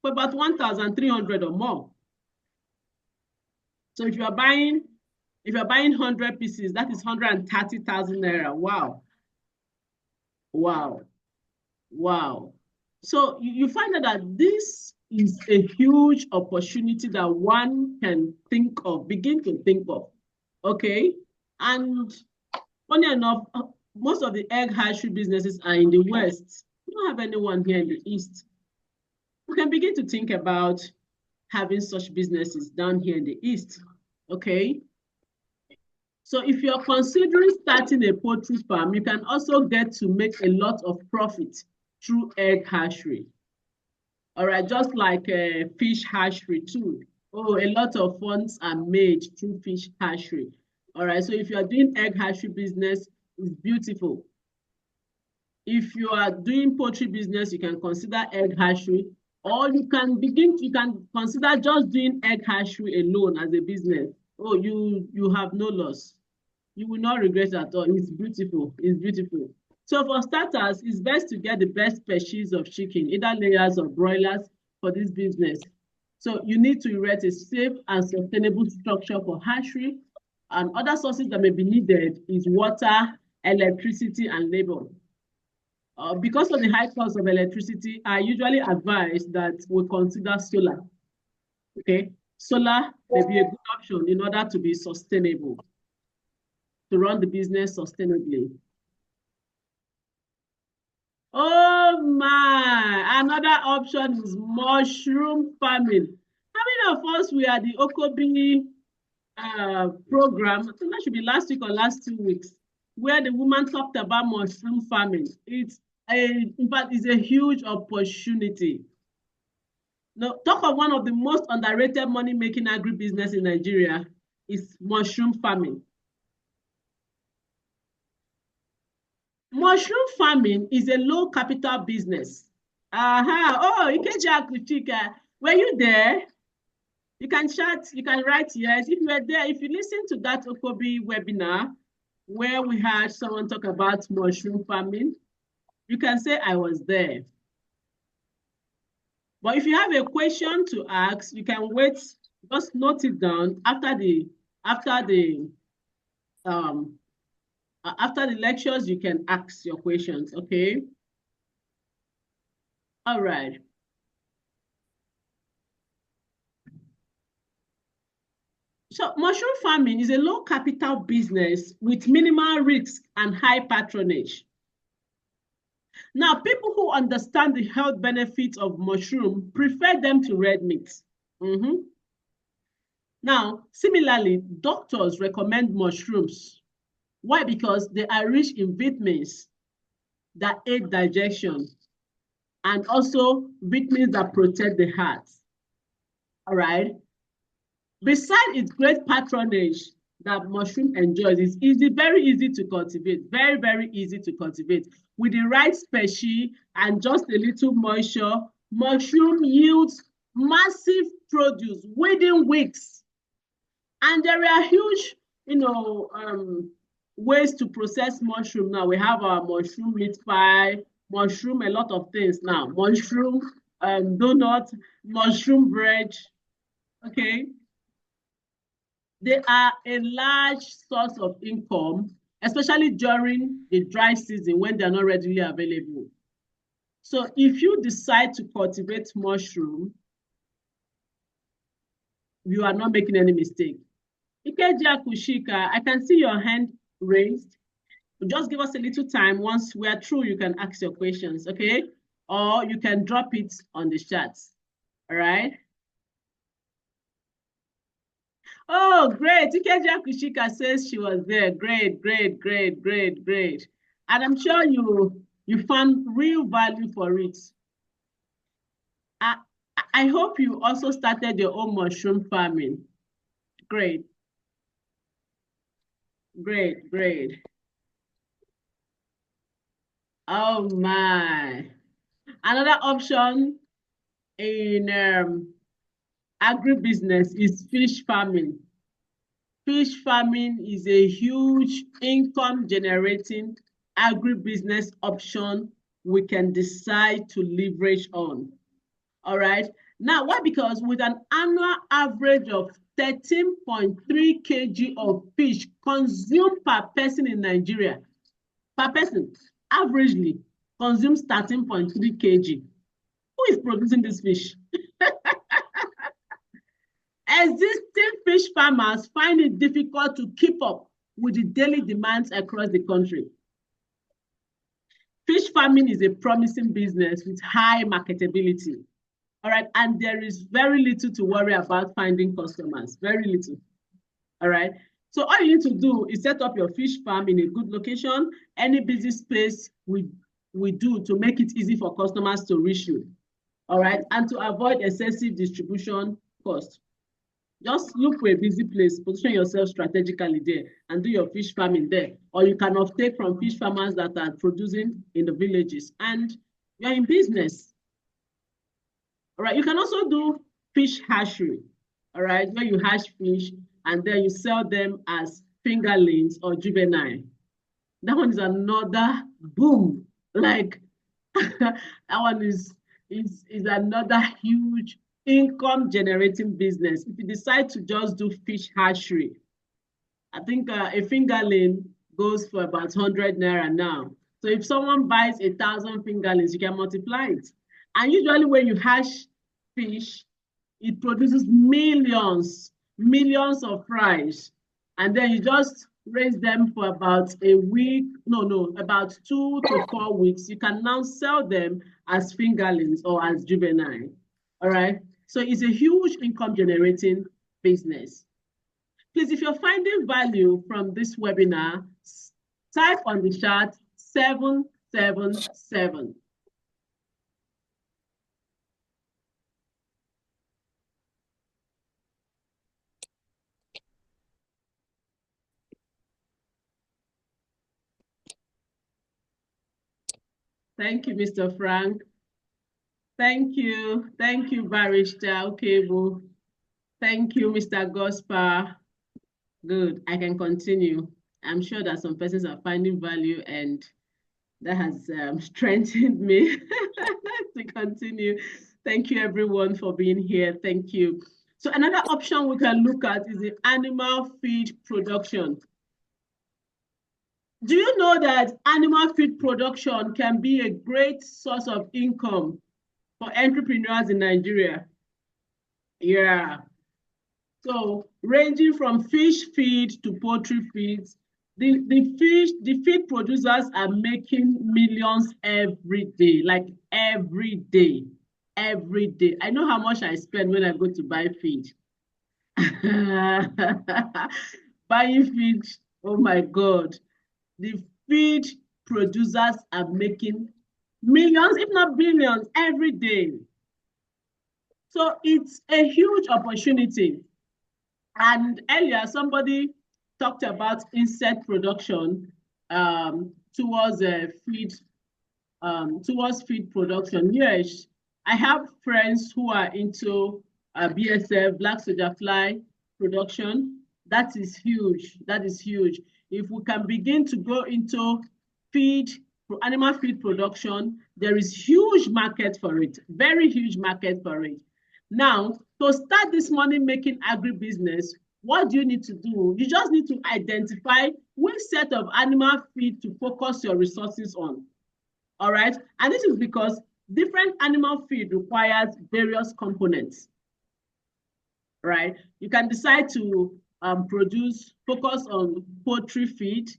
about 1,300 or more. So if you are buying 100 pieces, that is 130,000 naira. Wow. Wow. Wow. So you find out that this is a huge opportunity that one can begin to think of. Okay. And funny enough, most of the egg hatchery businesses are in the West. We don't have anyone here in the East. We can begin to think about having such businesses down here in the East. Okay. So if you're considering starting a poultry farm, you can also get to make a lot of profit through egg hatchery. All right, just like a fish hatchery too. Oh, a lot of funds are made through fish hatchery. All right, so if you are doing egg hatchery business, it's beautiful. If you are doing poultry business, you can consider egg hatchery, or you can consider just doing egg hatchery alone as a business. Oh, you have no loss. You will not regret at all. It's beautiful. It's beautiful. So for starters, it's best to get the best species of chicken, either layers or broilers, for this business. So you need to erect a safe and sustainable structure for hatchery, and other sources that may be needed is water, electricity, and labor. Because of the high cost of electricity, I usually advise that we consider solar. Okay, solar may be a good option in order to be sustainable, to run the business sustainably. Oh my, another option is mushroom farming. How many of us were at the Okobi program? I think that should be last week or last 2 weeks, where the woman talked about mushroom farming. In fact, it's a huge opportunity. Now, talk of one of the most underrated money-making agribusiness in Nigeria is mushroom farming. Mushroom farming is a low capital business. Oh, Ikeji Akuchika, were you there? You can chat, you can write yes. If you were there, if you listen to that Okobi webinar where we had someone talk about mushroom farming, you can say I was there. But if you have a question to ask, you can wait, just note it down after the lectures, you can ask your questions, okay? All right. So mushroom farming is a low capital business with minimal risk and high patronage. Now, people who understand the health benefits of mushroom prefer them to red meat. Now, similarly, doctors recommend mushrooms. Why? Because they are rich in vitamins that aid digestion and also vitamins that protect the heart. All right. Besides its great patronage that mushroom enjoys, it's very easy to cultivate, very, very easy to cultivate. With the right species and just a little moisture, mushroom yields massive produce within weeks. And there are huge, ways to process mushroom now. We have our mushroom meat pie, mushroom, a lot of things now. Mushroom donut, mushroom bread, okay? They are a large source of income, especially during the dry season when they're not readily available. So if you decide to cultivate mushroom, you are not making any mistake. Ikeji Akushika, I can see your hand raised. Just give us a little time. Once we are through, you can ask your questions, okay? Or you can drop it on the chat, all right? Oh, great. Ikeji Akushika says she was there. Great, great, great, great, great. And I'm sure you found real value for it. I hope you also started your own mushroom farming. Great. Great, great. Oh my. Another option in agribusiness is fish farming. Fish farming is a huge income generating agribusiness option we can decide to leverage on. All right. Now, why? Because with an annual average of 13.3 kg of fish consumed per person in Nigeria, per person averagely consumes 13.3 kg. Who is producing this fish? Existing fish farmers find it difficult to keep up with the daily demands across the country. Fish farming is a promising business with high marketability. All right, and there is very little to worry about finding customers, very little. All right, so all you need to do is set up your fish farm in a good location, any busy space we do to make it easy for customers to reach you. all right, and to avoid excessive distribution cost. Just look for a busy place, position yourself strategically there, and do your fish farming there. Or you can take from fish farmers that are producing in the villages, and you're in business. All right, you can also do fish hatchery, all right, where you hatch fish and then you sell them as fingerlings or juvenile. That one is another boom. Like that one is another huge income generating business. If you decide to just do fish hatchery, I think a fingerling goes for about 100 naira now. So if someone buys 1,000 fingerlings, you can multiply it. And usually when you hatch fish, it produces millions of fries. And then you just raise them for about a week, about 2 to 4 weeks. You can now sell them as fingerlings or as juvenile. All right. So it's a huge income generating business. Please, if you're finding value from this webinar, type on the chat 777. Thank you, Mr. Frank. Thank you, Barrister Okebo. Thank you, Mr. Gosper. Good, I can continue. I'm sure that some persons are finding value and that has strengthened me to continue. Thank you everyone for being here. Thank you. So another option we can look at is the animal feed production. Do you know that animal feed production can be a great source of income for entrepreneurs in Nigeria? Yeah. So ranging from fish feed to poultry feeds, the feed producers are making millions every day, like every day. I know how much I spend when I go to buy feed. Buying feed, oh my God. The feed producers are making millions, if not billions, every day. So it's a huge opportunity. And earlier, somebody talked about insect production towards feed production. Yes, I have friends who are into BSF, black soldier fly production. That is huge. That is huge. If we can begin to go into animal feed production, there is huge market for it, very huge market for it. Now, to start this money-making agribusiness, what do you need to do? You just need to identify which set of animal feed to focus your resources on. All right? And this is because different animal feed requires various components. Right? You can decide to focus on poultry feed,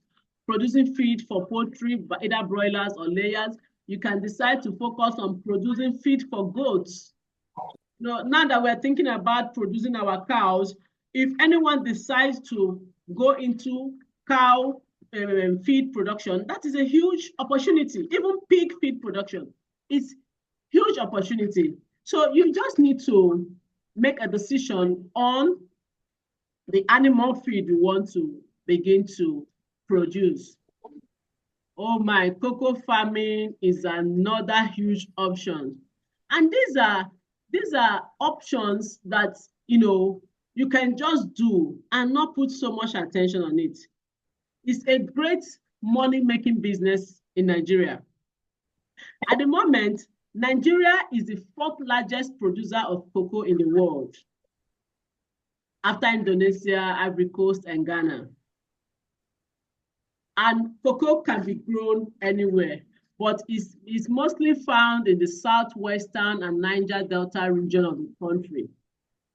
producing feed for poultry, either broilers or layers. You can decide to focus on producing feed for goats. Now that we're thinking about producing our cows, if anyone decides to go into cow feed production, that is a huge opportunity. Even pig feed production is huge opportunity. So you just need to make a decision on the animal feed you want to begin to produce. Oh my, cocoa farming is another huge option. And these are options that you can just do and not put so much attention on it. It's a great money-making business in Nigeria. At the moment, Nigeria is the 4th largest producer of cocoa in the world, after Indonesia, Ivory Coast, and Ghana. And cocoa can be grown anywhere, but it's mostly found in the southwestern and Niger Delta region of the country,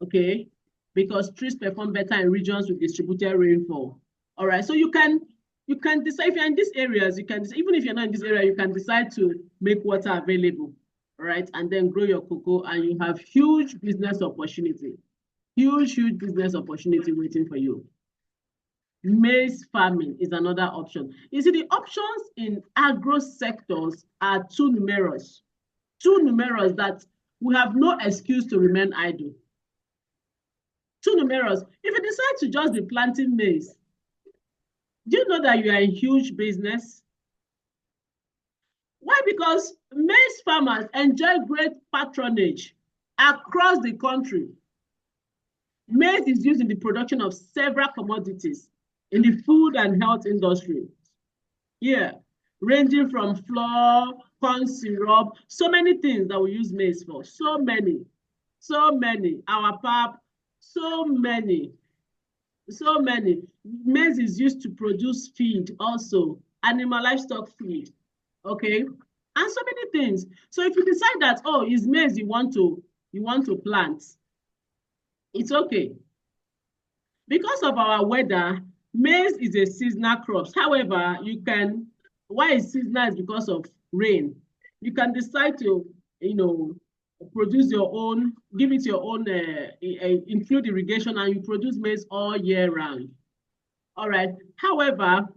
okay? Because trees perform better in regions with distributed rainfall. All right, so you can decide, if you're in these areas, you can, even if you're not in this area, you can decide to make water available, all right? And then grow your cocoa and you have huge business opportunity. Huge business opportunity waiting for you. Maize farming is another option. You see, the options in agro sectors are too numerous that we have no excuse to remain idle. Too numerous. If you decide to just be planting maize, do you know that you are in huge business? Why? Because maize farmers enjoy great patronage across the country. Maize is used in the production of several commodities in the food and health industry. Yeah, ranging from flour, corn syrup, so many things that we use maize for. So many, our pap, so many, so many. Maize is used to produce feed also, animal livestock feed, okay? And so many things. So if you decide that, oh, it's maize you want to plant, it's okay. Because of our weather, maize is a seasonal crop. However, why it's seasonal is because of rain. You can decide to, produce your own, give it your own, include irrigation, and you produce maize all year round. All right. However,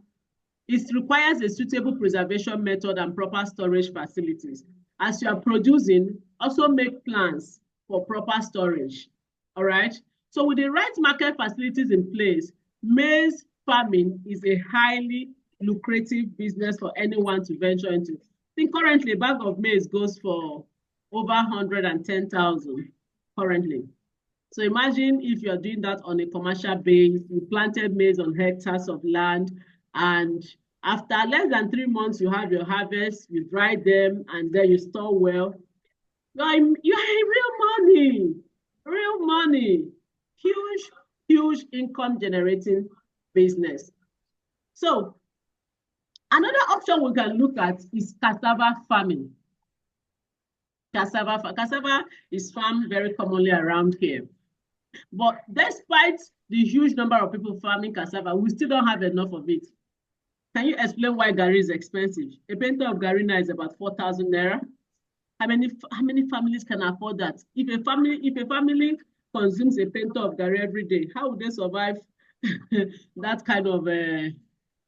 it requires a suitable preservation method and proper storage facilities. As you are producing, also make plans for proper storage. All right. So with the right market facilities in place, maize farming is a highly lucrative business for anyone to venture into. I think currently a bag of maize goes for over 110,000 currently. So imagine if you're doing that on a commercial base, you planted maize on hectares of land, and after less than 3 months, you have your harvest, you dry them, and then you store well. You're in real money, huge income generating business. So another option we can look at is cassava farming. Cassava is farmed very commonly around here. But despite the huge number of people farming cassava, we still don't have enough of it. Can you explain why Gary is expensive? A pinto of Gary now is about 4,000 naira. How many families can afford that? If a family consumes a pinto of Gary every day, how would they survive that kind of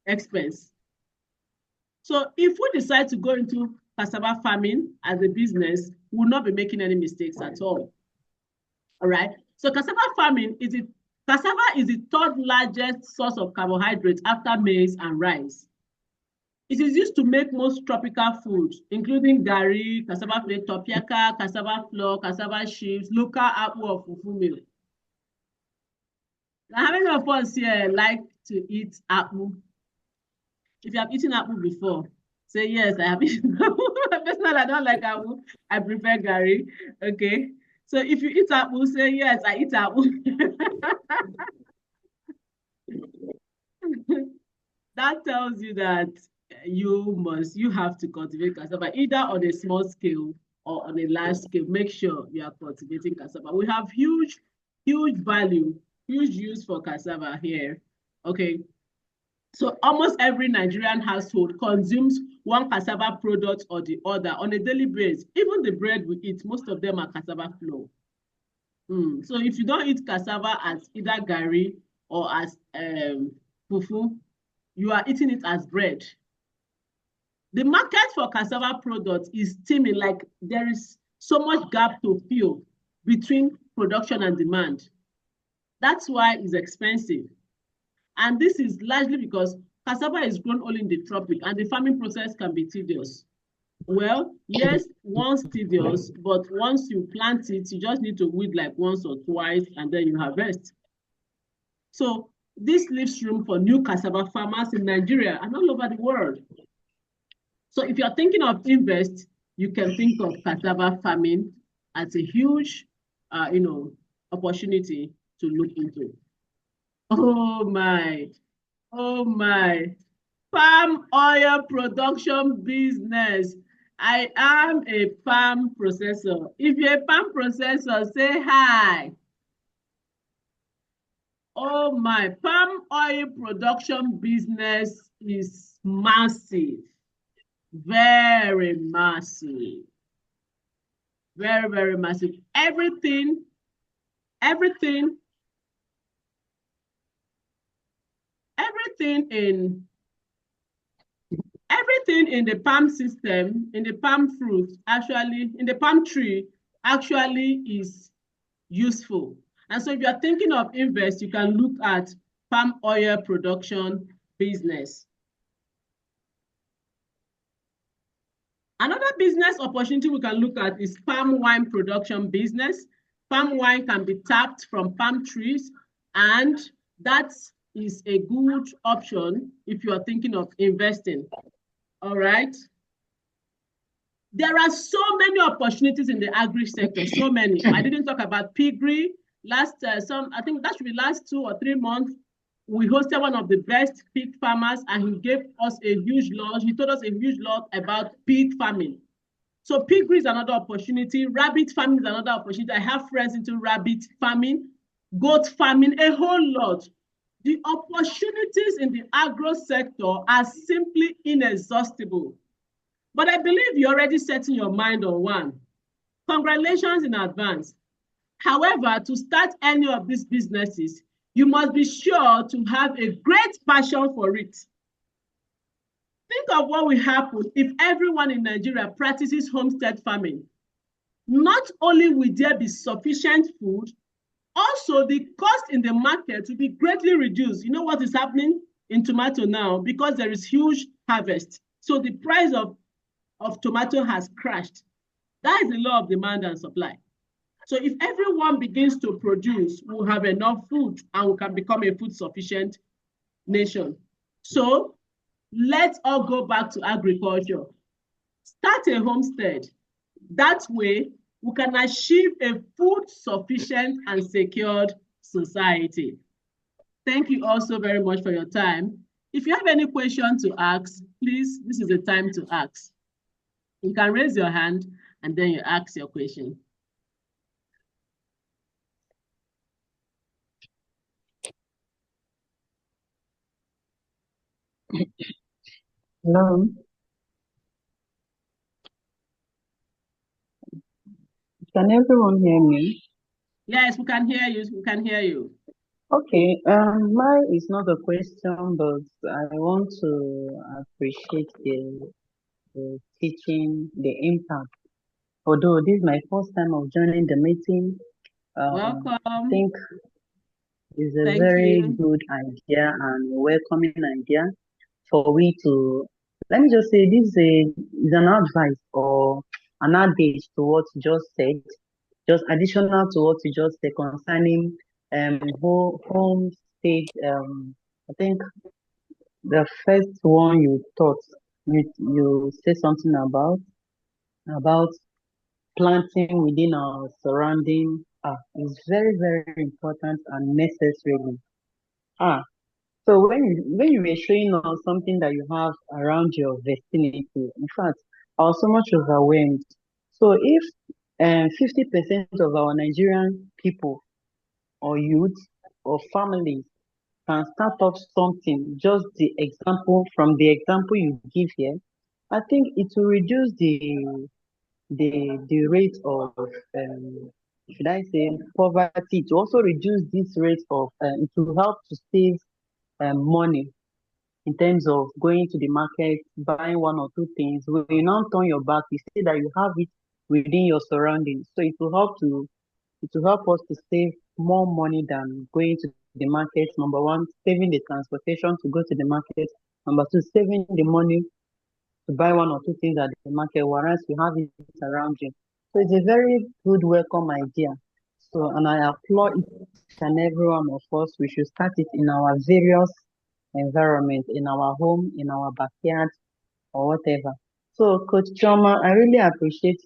expense? So if we decide to go into cassava farming as a business, we will not be making any mistakes at all. All right. So cassava is the third largest source of carbohydrates after maize and rice. It is used to make most tropical foods, including gari, cassava plate, topiaka, cassava flour, cassava chips, local apple or fufu meal. Now, how many of us here like to eat apple? If you have eaten apple before, say yes, I have eaten apple. Personally, I don't like apple. I prefer gari. Okay. So if you eat apple, say yes, I eat apple. That tells you that you have to cultivate cassava either on a small scale or on a large scale. Make sure you are cultivating cassava. We have huge value, huge use for cassava here. Okay. So almost every Nigerian household consumes one cassava product or the other on a daily basis. Even the bread we eat, most of them are cassava flour. So if you don't eat cassava as either gari or as fufu, you are eating it as bread. The market for cassava products is steaming, like there is so much gap to fill between production and demand. That's why it's expensive. And this is largely because cassava is grown only in the tropic and the farming process can be tedious. Well, yes, once tedious, but once you plant it, you just need to weed like once or twice and then you harvest. So this leaves room for new cassava farmers in Nigeria and all over the world. So if you're thinking of invest, you can think of cassava farming as a huge, opportunity to look into. Oh my, palm oil production business. I am a palm processor. If you're a palm processor, say hi. Oh my, palm oil production business is massive, very massive, very massive. Everything in the palm system, in the palm fruit, actually, in the palm tree, actually is useful. And so if you are thinking of invest, you can look at palm oil production business. Another business opportunity we can look at is palm wine production business. Palm wine can be tapped from palm trees, and that is a good option if you are thinking of investing. All right. There are so many opportunities in the agri sector, so many. I didn't talk about piggery. I think that should be last 2 or 3 months. We hosted one of the best pig farmers, and he gave us a huge lot. He told us a huge lot about pig farming. So piggery is another opportunity. Rabbit farming is another opportunity. I have friends into rabbit farming, goat farming, a whole lot. The opportunities in the agro sector are simply inexhaustible. But I believe you're already setting your mind on one. Congratulations in advance. However, to start any of these businesses, you must be sure to have a great passion for it. Think of what will happen if everyone in Nigeria practices homestead farming. Not only will there be sufficient food, also the cost in the market will be greatly reduced. You know what is happening in tomato now? Because there is huge harvest. So the price of tomato has crashed. That is the law of demand and supply. So if everyone begins to produce, we'll have enough food and we can become a food sufficient nation. So let's all go back to agriculture. Start a homestead. That way, we can achieve a food sufficient and secured society. Thank you also very much for your time. If you have any question to ask, please, this is the time to ask. You can raise your hand and then you ask your question. Hello. Can everyone hear me? Yes, we can hear you. We can hear you. Okay. Mine is not a question, but I want to appreciate the teaching, the impact. Although this is my first time of joining the meeting, I Welcome. think it's a Thank very you. good idea and welcoming idea for we to, let me just say, this is an advice or an adage to what you just said, just additional to what you just said concerning home state. I think the first one you taught, you said something about planting within our surrounding. Is very very important and necessary. Ah, so when you were showing us something that you have around your vicinity, in fact, I was so much overwhelmed. So if 50% of our Nigerian people or youth or families can start off something, just the example you give here, I think it will reduce the rate of should I say poverty. To also reduce this rate of it will help to save money in terms of going to the market, buying one or two things. When you now turn your back, you see that you have it within your surroundings. So it will help us to save more money than going to the market. Number one, saving the transportation to go to the market. Number two, saving the money to buy one or two things at the market, whereas you have it around you. So it's a very good welcome idea. So, and I applaud each and every one of us. We should start it in our various environment, in our home, in our backyard, or whatever. So, Coach Choma, I really appreciate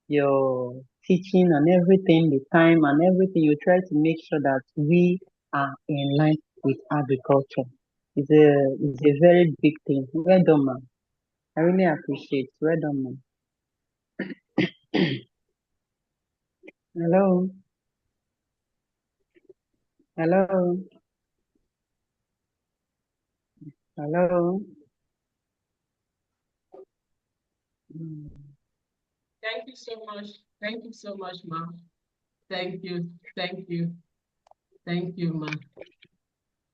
your teaching and everything, the time and everything. You try to make sure that we are in line with agriculture. It's a very big thing. Well done, man. I really appreciate. Well done, man. Hello. Hello. Hello. Thank you so much. Thank you so much, Ma. Thank you. Thank you. Thank you, Ma.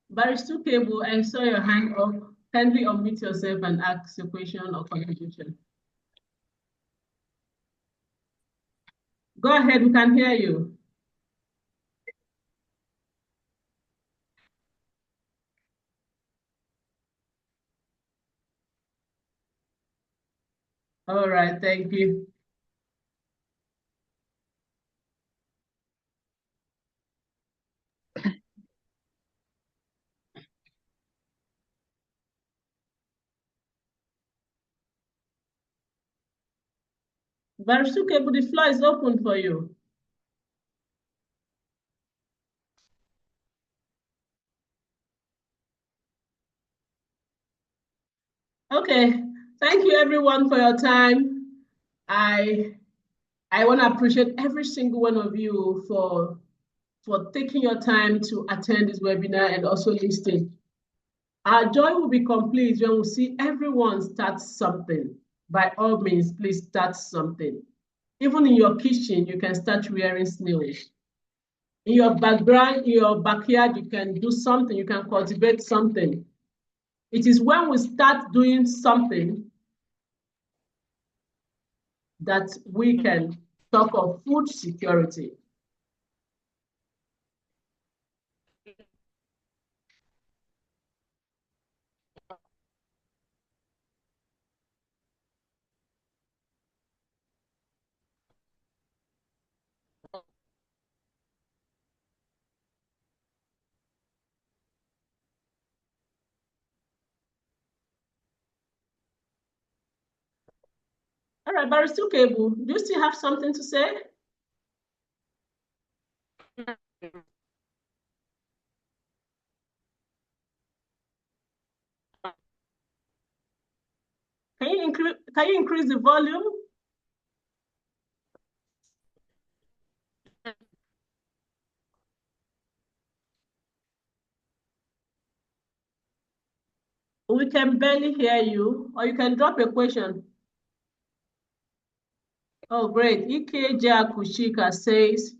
Barrister Cable, I saw your hand up. Kindly unmute yourself and ask your question or contribution. Go ahead, we can hear you. All right, thank you. Barisukebu, the floor is open for you. Okay, thank you everyone for your time. I want to appreciate every single one of you for taking your time to attend this webinar and also listening. Our joy will be complete when we see everyone start something. By all means, please start something. Even in your kitchen, you can start rearing snails. In your background, in your backyard, you can do something, you can cultivate something. It is when we start doing something that we can talk of food security. All right, Barisukebu, do you still have something to say? Can you increase the volume? We can barely hear you, or you can drop a question. Oh, great. Ikeja Kushika says,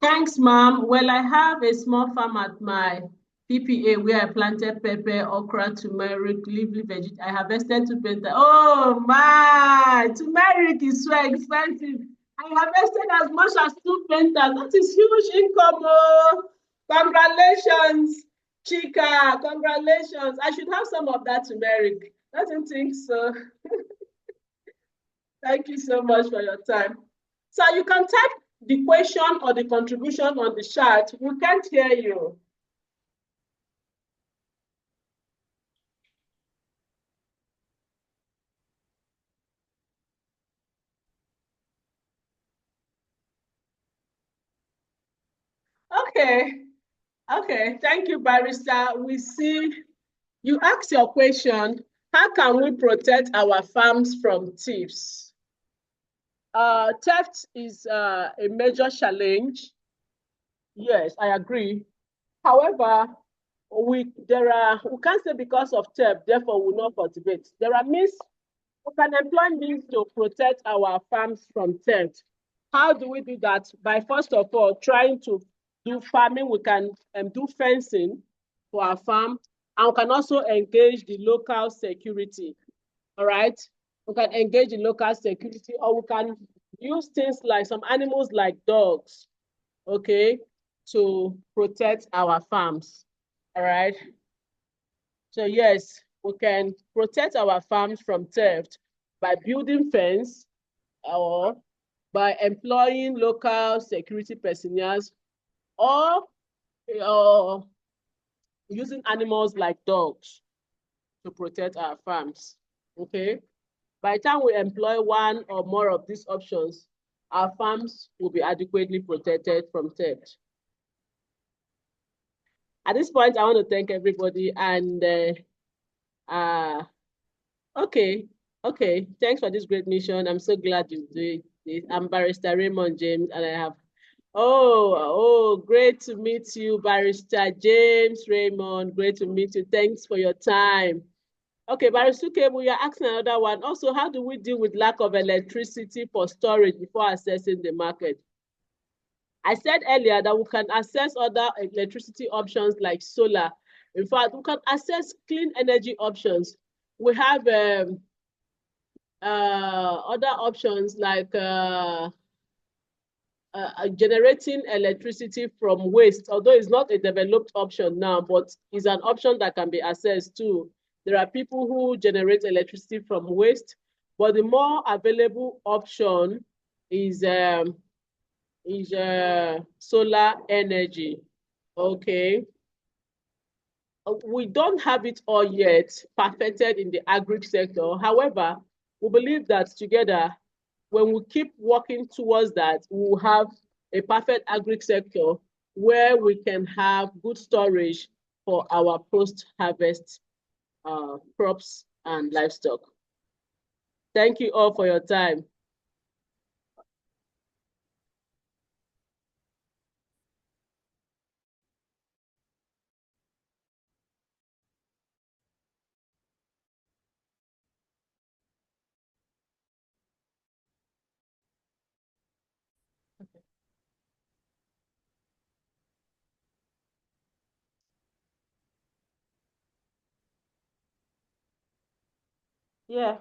thanks, Mom. Well, I have a small farm at my PPA where I planted pepper, okra, turmeric, leafy vegetable. I harvested 2 pentas. Oh, my. Turmeric is so expensive. I harvested as much as 2 pentas. That is huge income. Oh, congratulations, Chika. Congratulations. I should have some of that turmeric. I don't think so. Thank you so much for your time. So you can type the question or the contribution on the chat. We can't hear you. Okay. Okay. Thank you, Barrister. We see you asked your question. How can we protect our farms from thieves? Theft is a major challenge. Yes, I agree. However, we can't say because of theft, therefore we will not cultivate. There are means we can employ means to protect our farms from theft. How do we do that? By first of all, trying to do farming. We can do fencing for our farm, and we can also engage the local security. All right, we can engage the local security, or we can use things like some animals like dogs, okay, to protect our farms. All right. So yes, we can protect our farms from theft by building fence or by employing local security personnel or using animals like dogs to protect our farms. Okay. By the time we employ one or more of these options, our farms will be adequately protected from theft. At this point, I want to thank everybody and okay, okay. Thanks for this great mission. I'm so glad you did it. I'm Barrister Raymond James, and I have great to meet you, Barrister James Raymond. Great to meet you. Thanks for your time. Okay, Barrister Kebu, you're asking another one. Also, how do we deal with lack of electricity for storage before accessing the market? I said earlier that we can access other electricity options like solar. In fact, we can access clean energy options. We have other options like generating electricity from waste, although it's not a developed option now, but is an option that can be accessed too. There are people who generate electricity from waste, but the more available option is solar energy. Okay. We don't have it all yet perfected in the agri sector. However, we believe that together, when we keep working towards that, we will have a perfect agri sector where we can have good storage for our post-harvest crops and livestock. Thank you all for your time. Yeah.